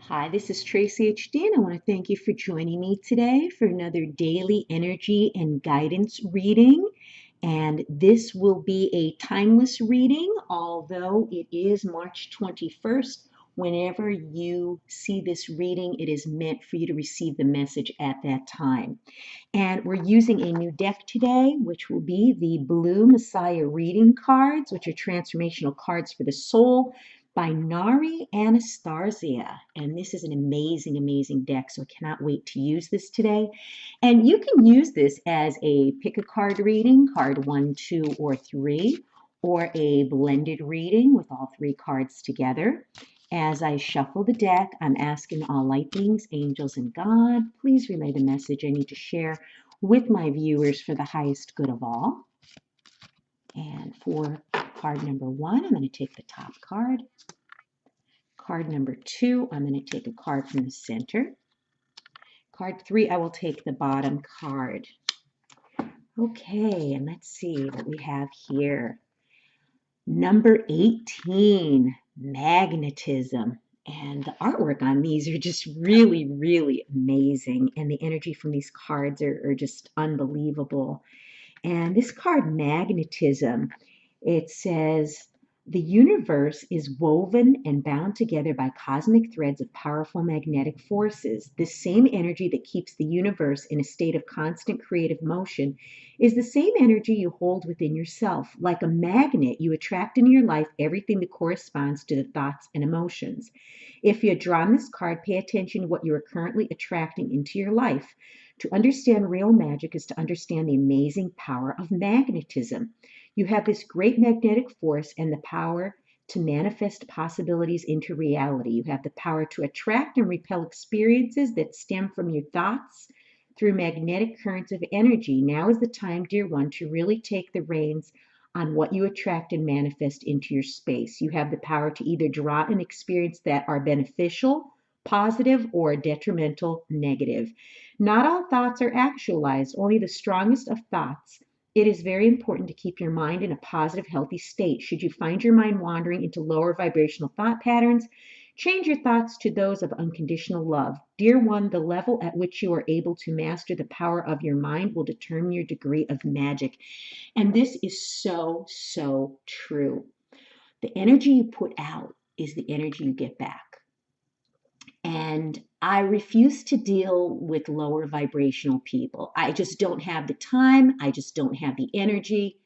Hi, this is Tracy HD, and I want to thank you for joining me today for another daily energy and guidance reading. And this will be a timeless reading, although it is March 21st. Whenever you see this reading, it is meant for you to receive the message at that time. And we're using a new deck today, which will be the Blue Messiah Reading Cards, which are transformational cards for the soul by Nari Anastasia. And this is an amazing, amazing deck, so I cannot wait to use this today. And you can use this as a pick a card reading, card 1, 2, or 3, or a blended reading with all 3 cards together. As I shuffle the deck, I'm asking all light beings, angels, and God, please relay the message I need to share with my viewers for the highest good of all. And for card number 1, I'm going to take the top card. Card number 2, I'm going to take a card from the center. Card 3, I will take the bottom card. Okay, and let's see what we have here. Number 18, magnetism. And the artwork on these are just really, really amazing. And the energy from these cards are just unbelievable. And this card, magnetism, it says, the universe is woven and bound together by cosmic threads of powerful magnetic forces. This same energy that keeps the universe in a state of constant creative motion is the same energy you hold within yourself. Like a magnet, you attract into your life everything that corresponds to the thoughts and emotions. If you had drawn this card, pay attention to what you are currently attracting into your life. To understand real magic is to understand the amazing power of magnetism. You have this great magnetic force and the power to manifest possibilities into reality. You have the power to attract and repel experiences that stem from your thoughts through magnetic currents of energy. Now is the time, dear one, to really take the reins on what you attract and manifest into your space. You have the power to either draw an experience that are beneficial, positive, or detrimental, negative. Not all thoughts are actualized, only the strongest of thoughts. It is very important to keep your mind in a positive, healthy state. Should you find your mind wandering into lower vibrational thought patterns, change your thoughts to those of unconditional love. Dear one, the level at which you are able to master the power of your mind will determine your degree of magic. And this is so, so true. The energy you put out is the energy you get back. And I refuse to deal with lower vibrational people. I just don't have the time. I just don't have the energy.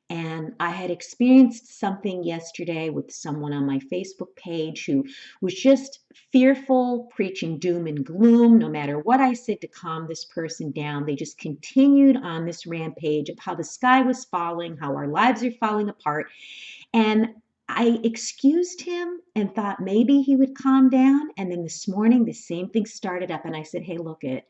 And I had experienced something yesterday with someone on my Facebook page who was just fearful, preaching doom and gloom. No matter what I said to calm this person down, they just continued on this rampage of how the sky was falling, how our lives are falling apart. And I excused him and thought maybe he would calm down. And then this morning, the same thing started up. And I said, hey, look it,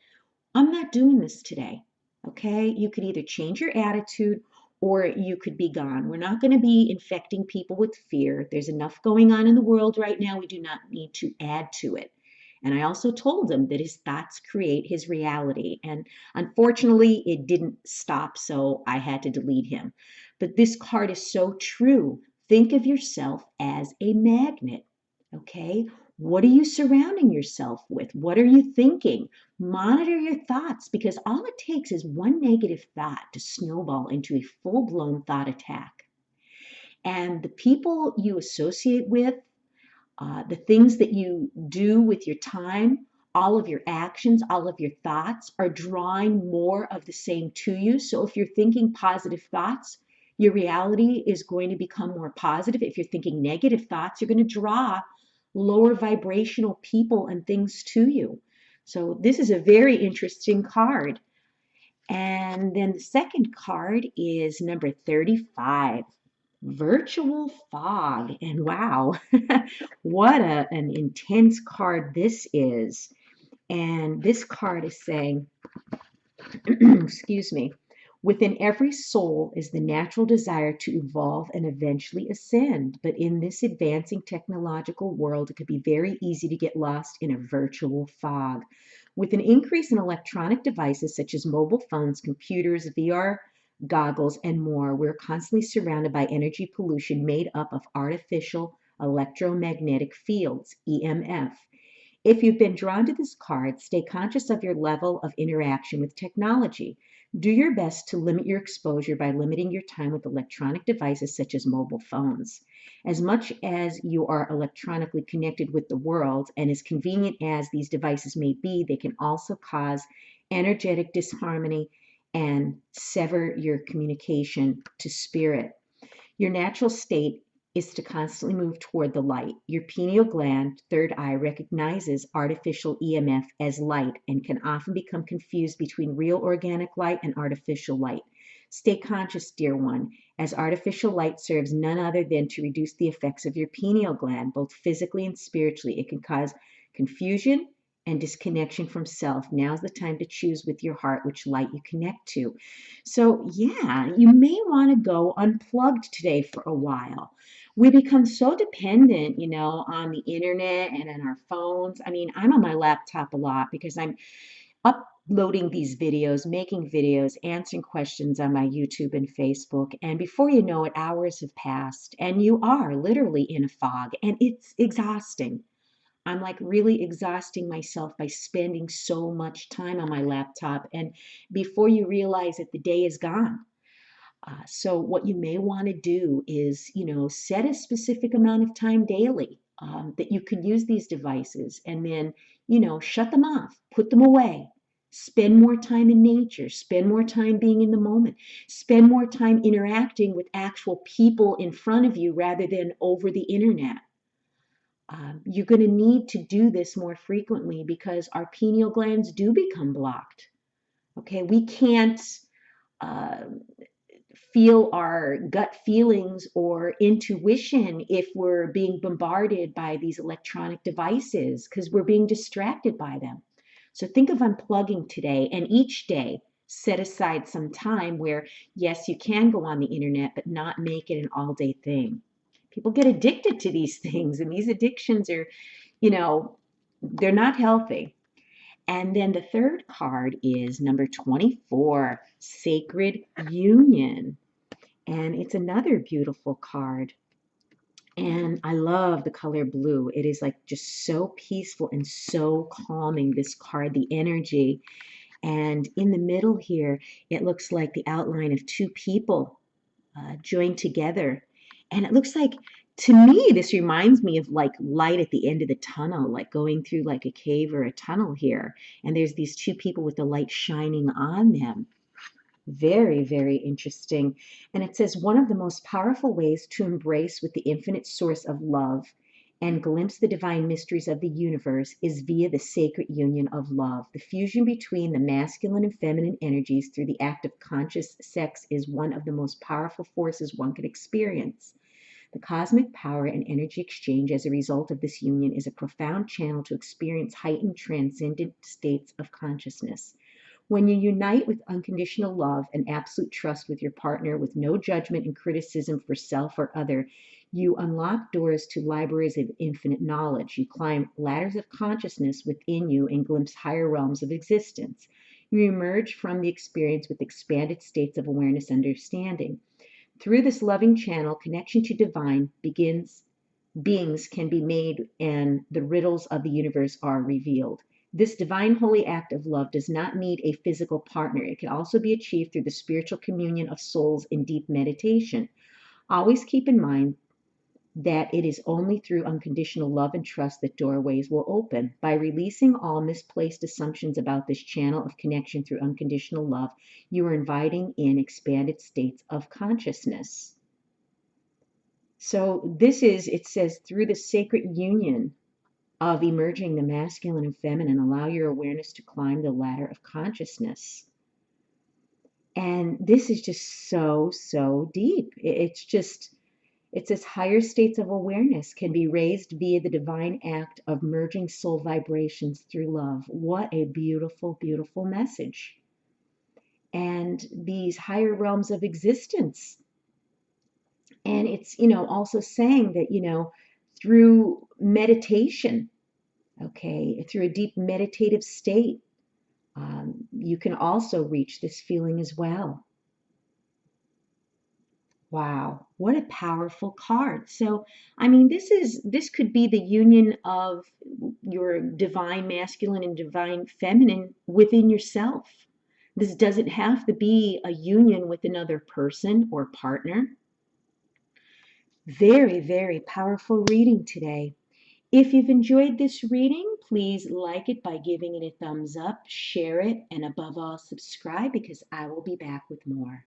I'm not doing this today. Okay? You could either change your attitude or you could be gone. We're not going to be infecting people with fear. There's enough going on in the world right now. We do not need to add to it. And I also told him that his thoughts create his reality. And unfortunately, it didn't stop, so I had to delete him. But this card is so true. Think of yourself as a magnet. Okay? What are you surrounding yourself with? What are you thinking? Monitor your thoughts because all it takes is one negative thought to snowball into a full blown thought attack. And the people you associate with, the things that you do with your time, all of your actions, all of your thoughts are drawing more of the same to you. So if you're thinking positive thoughts, your reality is going to become more positive. If you're thinking negative thoughts, you're going to draw lower vibrational people and things to you. So this is a very interesting card. And then the second card is number 35, virtual fog. And wow, what an intense card this is. And this card is saying, excuse me, within every soul is the natural desire to evolve and eventually ascend. But in this advancing technological world, it could be very easy to get lost in a virtual fog. With an increase in electronic devices such as mobile phones, computers, VR goggles, and more, we're constantly surrounded by energy pollution made up of artificial electromagnetic fields, EMF. If you've been drawn to this card, stay conscious of your level of interaction with technology. Do your best to limit your exposure by limiting your time with electronic devices such as mobile phones. As much as you are electronically connected with the world, and as convenient as these devices may be, they can also cause energetic disharmony and sever your communication to spirit. Your natural state is to constantly move toward the light. Your pineal gland, third eye, recognizes artificial EMF as light and can often become confused between real organic light and artificial light. Stay conscious, dear one, as artificial light serves none other than to reduce the effects of your pineal gland, both physically and spiritually. It can cause confusion and disconnection from self. Now's the time to choose with your heart which light you connect to. So, yeah, you may want to go unplugged today for a while. We become so dependent, on the internet and on our phones. I mean, I'm on my laptop a lot because I'm uploading these videos, making videos, answering questions on my YouTube and Facebook. And before you know it, hours have passed and you are literally in a fog, and it's exhausting. I'm like really exhausting myself by spending so much time on my laptop. And before you realize it, the day is gone. So what you may want to do is, set a specific amount of time daily that you can use these devices, and then, shut them off, put them away. Spend more time in nature, spend more time being in the moment, spend more time interacting with actual people in front of you rather than over the internet. You're going to need to do this more frequently because our pineal glands do become blocked. Okay, we can't uh, feel our gut feelings or intuition if we're being bombarded by these electronic devices because we're being distracted by them. So think of unplugging today, and each day set aside some time where, yes, you can go on the internet, but not make it an all day thing. People get addicted to these things, and these addictions are, you know, they're not healthy. And then the third card is number 24, Sacred Union. And it's another beautiful card. And I love the color blue. It is like just so peaceful and so calming, this card, the energy. And in the middle here, it looks like the outline of two people joined together. And it looks like, to me, this reminds me of like light at the end of the tunnel, like going through like a cave or a tunnel here. And there's these two people with the light shining on them. Very, very interesting. And it says one of the most powerful ways to embrace with the infinite source of love and glimpse the divine mysteries of the universe is via the sacred union of love. The fusion between the masculine and feminine energies through the act of conscious sex is one of the most powerful forces one could experience. The cosmic power and energy exchange as a result of this union is a profound channel to experience heightened transcendent states of consciousness. When you unite with unconditional love and absolute trust with your partner with no judgment and criticism for self or other, you unlock doors to libraries of infinite knowledge. You climb ladders of consciousness within you and glimpse higher realms of existence. You emerge from the experience with expanded states of awareness and understanding. Through this loving channel, connection to divine beings can be made and the riddles of the universe are revealed. This divine holy act of love does not need a physical partner. It can also be achieved through the spiritual communion of souls in deep meditation. Always keep in mind that it is only through unconditional love and trust that doorways will open. By releasing all misplaced assumptions about this channel of connection through unconditional love, you are inviting in expanded states of consciousness. So it says, through the sacred union of emerging the masculine and feminine, allow your awareness to climb the ladder of consciousness. And this is just so, so deep. It says higher states of awareness can be raised via the divine act of merging soul vibrations through love. What a beautiful, beautiful message. And these higher realms of existence. And it's, also saying that, through meditation, okay, through a deep meditative state, you can also reach this feeling as well. Wow, what a powerful card. So, I mean, this could be the union of your divine masculine and divine feminine within yourself. This doesn't have to be a union with another person or partner. Very, very powerful reading today. If you've enjoyed this reading, please like it by giving it a thumbs up, share it, and above all, subscribe because I will be back with more.